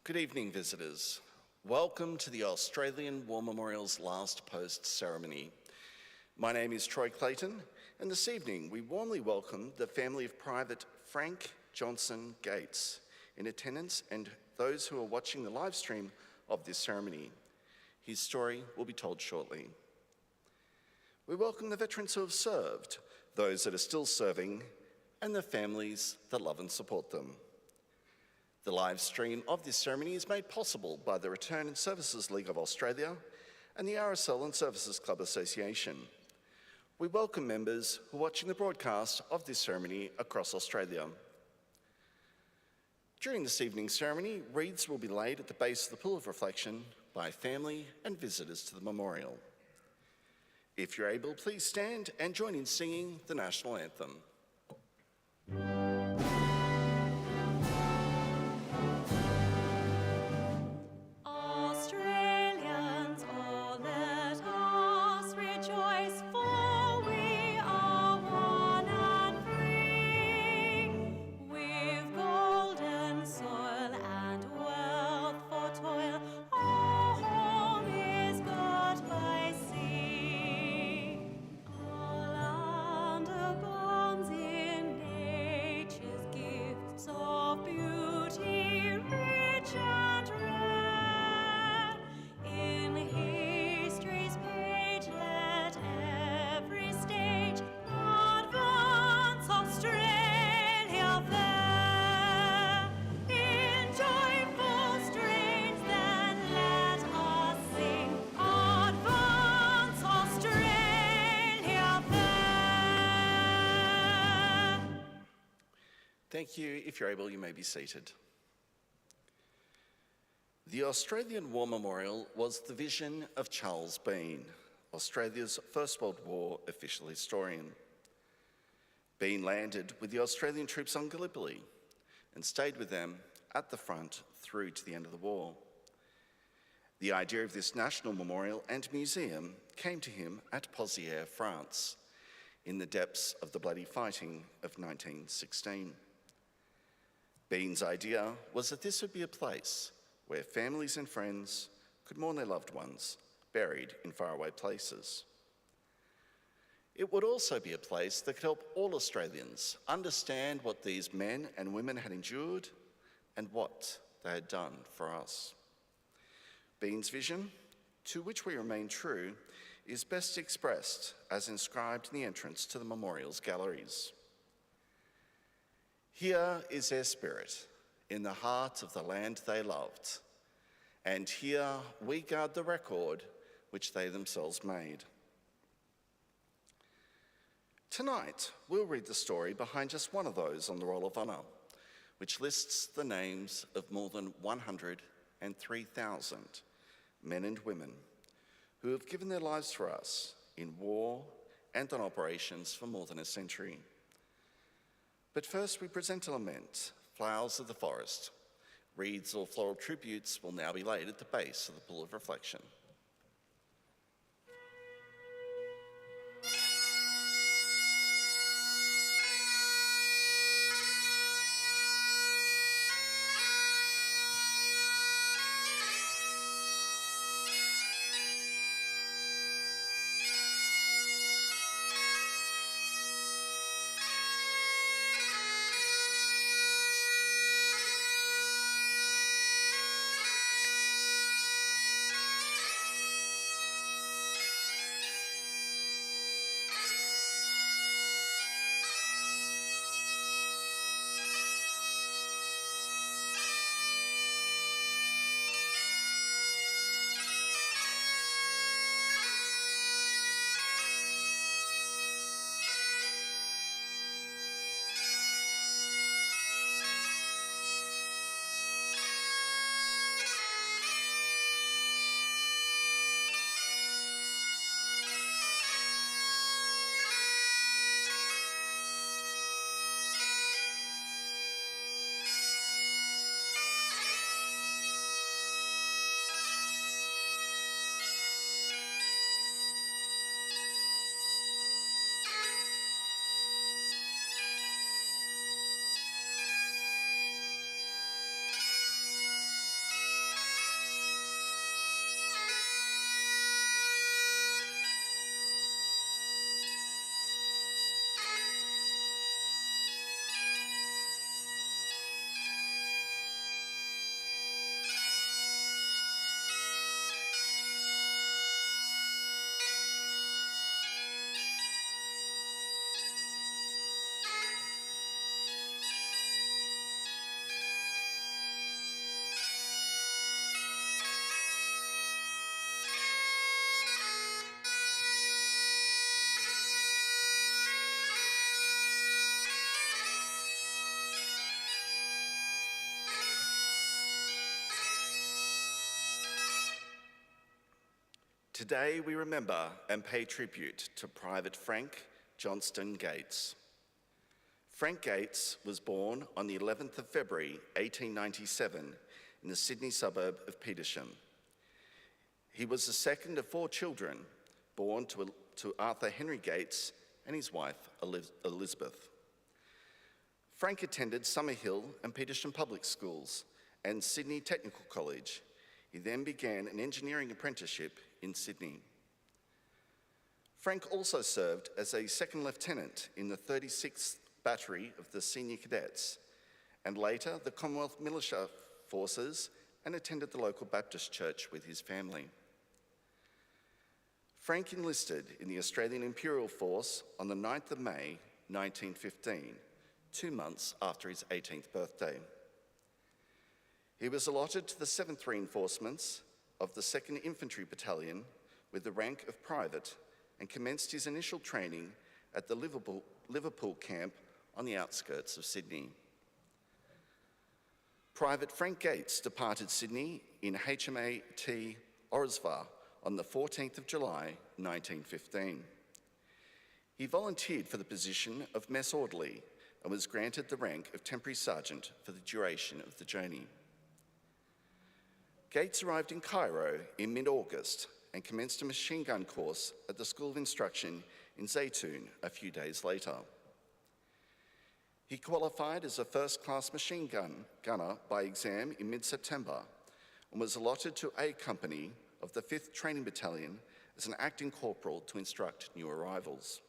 Good evening, visitors. Welcome to the Australian War Memorial's last post ceremony. My name is Troy Clayton, and this evening we warmly welcome the family of Private Frank Johnson Gates in attendance and those who are watching the live stream of this ceremony. His story will be told shortly. We welcome the veterans who have served, those that are still serving, and the families that love and support them. The live stream of this ceremony is made possible by the Return and Services League of Australia and the RSL and Services Club Association. We welcome members who are watching the broadcast of this ceremony across Australia. During this evening's ceremony, wreaths will be laid at the base of the Pool of Reflection by family and visitors to the memorial. If you're able, please stand and join in singing the National Anthem. Thank you. If you're able, you may be seated. The Australian War Memorial was the vision of Charles Bean, Australia's First World War official historian. Bean landed with the Australian troops on Gallipoli and stayed with them at the front through to the end of the war. The idea of this national memorial and museum came to him at Pozières, France, in the depths of the bloody fighting of 1916. Bean's idea was that this would be a place where families and friends could mourn their loved ones buried in faraway places. It would also be a place that could help all Australians understand what these men and women had endured and what they had done for us. Bean's vision, to which we remain true, is best expressed as inscribed in the entrance to the memorial's galleries. Here is their spirit, in the heart of the land they loved, and here we guard the record which they themselves made. Tonight, we'll read the story behind just one of those on the Roll of Honour, which lists the names of more than 103,000 men and women who have given their lives for us in war and on operations for more than a century. But first we present a lament, Flowers of the Forest. Wreaths or floral tributes will now be laid at the base of the Pool of Reflection. Today we remember and pay tribute to Private Frank Johnston Gates. Frank Gates was born on the 11th of February 1897 in the Sydney suburb of Petersham. He was the second of 4 children born to Arthur Henry Gates and his wife Elizabeth. Frank attended Summerhill and Petersham Public Schools and Sydney Technical College. He then began an engineering apprenticeship in Sydney. Frank also served as a second lieutenant in the 36th Battery of the Senior Cadets and later the Commonwealth Militia Forces, and attended the local Baptist church with his family. Frank enlisted in the Australian Imperial Force on the 9th of May 1915, 2 months after his 18th birthday. He was allotted to the 7th Reinforcements of the 2nd Infantry Battalion with the rank of private and commenced his initial training at the Liverpool camp on the outskirts of Sydney. Private Frank Gates departed Sydney in HMAT Orisva on the 14th of July 1915. He volunteered for the position of mess orderly and was granted the rank of temporary sergeant for the duration of the journey. Gates arrived in Cairo in mid-August and commenced a machine gun course at the School of Instruction in Zaytoun a few days later. He qualified as a first-class machine gunner by exam in mid-September and was allotted to A Company of the 5th Training Battalion as an acting corporal to instruct new arrivals.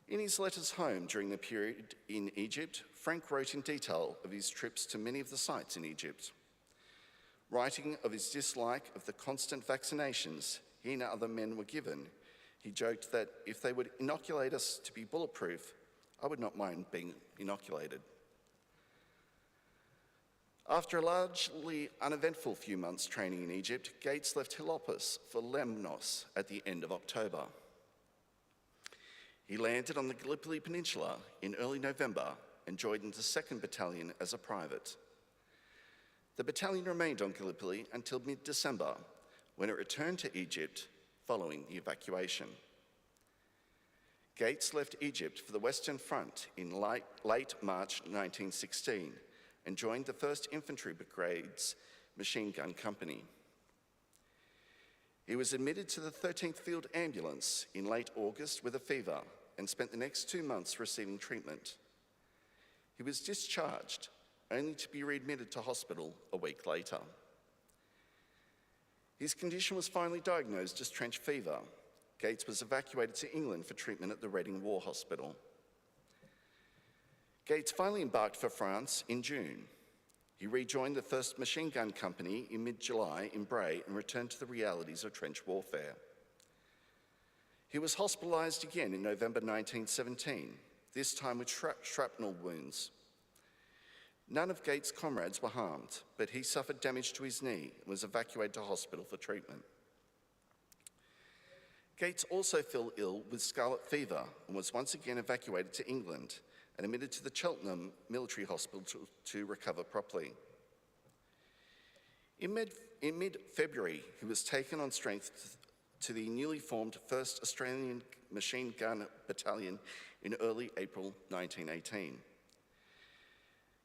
In his letters home during the period in Egypt, Frank wrote in detail of his trips to many of the sites in Egypt. Writing of his dislike of the constant vaccinations he and other men were given, he joked that if they would inoculate us to be bulletproof, I would not mind being inoculated. After a largely uneventful few months training in Egypt, Gates left Heliopolis for Lemnos at the end of October. He landed on the Gallipoli Peninsula in early November and joined the 2nd Battalion as a private. The battalion remained on Gallipoli until mid-December, when it returned to Egypt following the evacuation. Gates left Egypt for the Western Front in late March 1916 and joined the 1st Infantry Brigade's machine gun company. He was admitted to the 13th Field Ambulance in late August with a fever and spent the next 2 months receiving treatment. He was discharged, only to be readmitted to hospital a week later. His condition was finally diagnosed as trench fever. Gates was evacuated to England for treatment at the Reading War Hospital. Gates finally embarked for France in June. He rejoined the 1st Machine Gun Company in mid-July in Bray and returned to the realities of trench warfare. He was hospitalised again in November 1917, this time with shrapnel wounds. None of Gates' comrades were harmed, but he suffered damage to his knee and was evacuated to hospital for treatment. Gates also fell ill with scarlet fever and was once again evacuated to England and admitted to the Cheltenham Military Hospital to recover properly. In mid-February, he was taken on strength to the newly formed 1st Australian Machine Gun Battalion in early April 1918.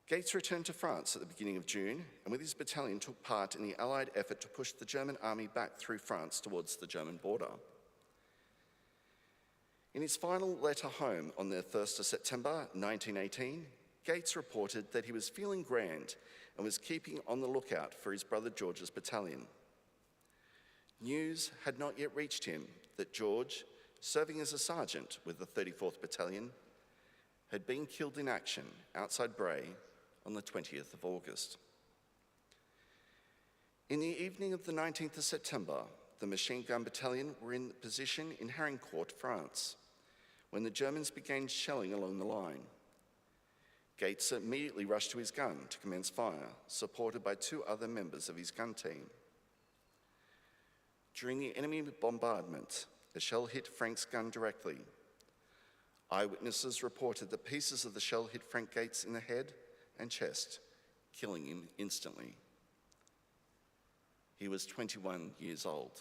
Gates returned to France at the beginning of June and with his battalion took part in the Allied effort to push the German army back through France towards the German border. In his final letter home on the 1st of September 1918, Gates reported that he was feeling grand and was keeping on the lookout for his brother George's battalion. News had not yet reached him that George, serving as a sergeant with the 34th Battalion, had been killed in action outside Bray on the 20th of August. In the evening of the 19th of September, the Machine Gun Battalion were in position in Harrencourt, France, when the Germans began shelling along the line. Gates immediately rushed to his gun to commence fire, supported by 2 other members of his gun team. During the enemy bombardment, a shell hit Frank's gun directly. Eyewitnesses reported that pieces of the shell hit Frank Gates in the head and chest, killing him instantly. He was 21 years old.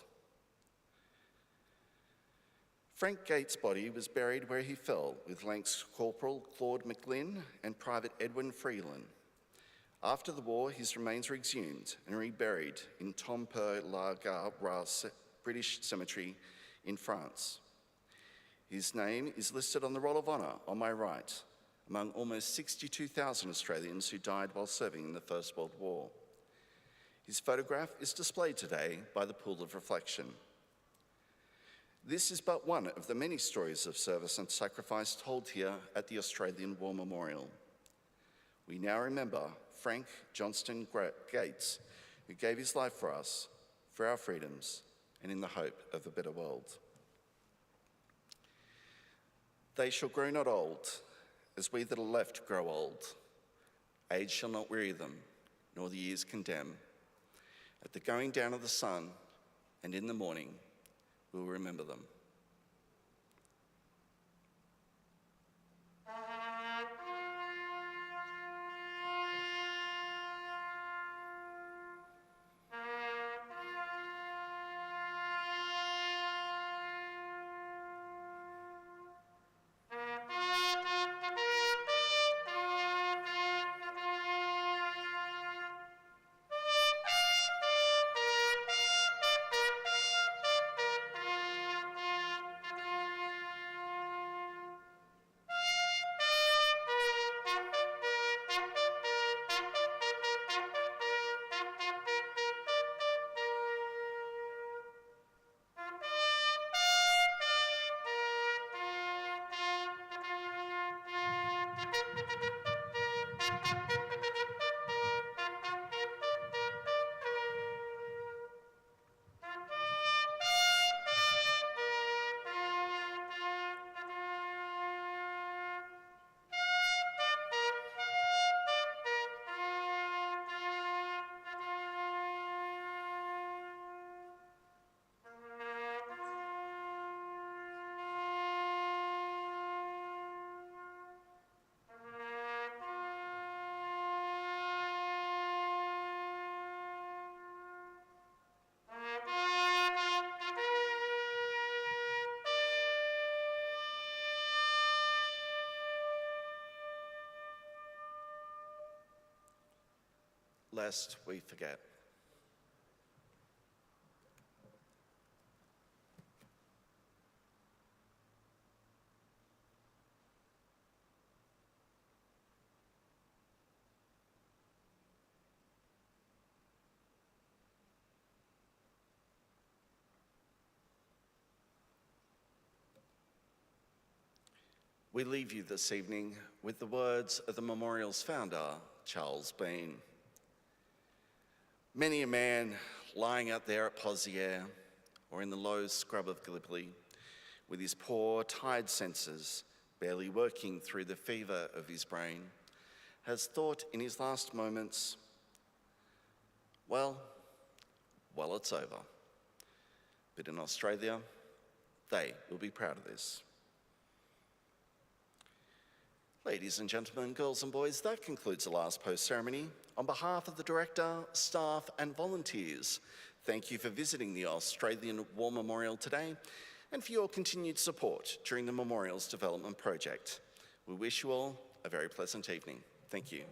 Frank Gates' body was buried where he fell with Lancs Corporal Claude McLean and Private Edwin Freeland. After the war, his remains were exhumed and reburied in Tombeau-la-Gare British Cemetery in France. His name is listed on the Roll of Honour on my right, among almost 62,000 Australians who died while serving in the First World War. His photograph is displayed today by the Pool of Reflection. This is but one of the many stories of service and sacrifice told here at the Australian War Memorial. We now remember Frank Johnston Gates, who gave his life for us, for our freedoms, and in the hope of a better world. They shall grow not old, as we that are left grow old. Age shall not weary them, nor the years condemn. At the going down of the sun, and in the morning, we will remember them. Lest we forget. We leave you this evening with the words of the memorial's founder, Charles Bean. Many a man lying out there at Pozières or in the low scrub of Gallipoli with his poor, tired senses barely working through the fever of his brain has thought in his last moments, well, it's over. But in Australia, they will be proud of this. Ladies and gentlemen, girls and boys, that concludes the last post ceremony. On behalf of the director, staff and volunteers, thank you for visiting the Australian War Memorial today and for your continued support during the memorial's development project. We wish you all a very pleasant evening. Thank you.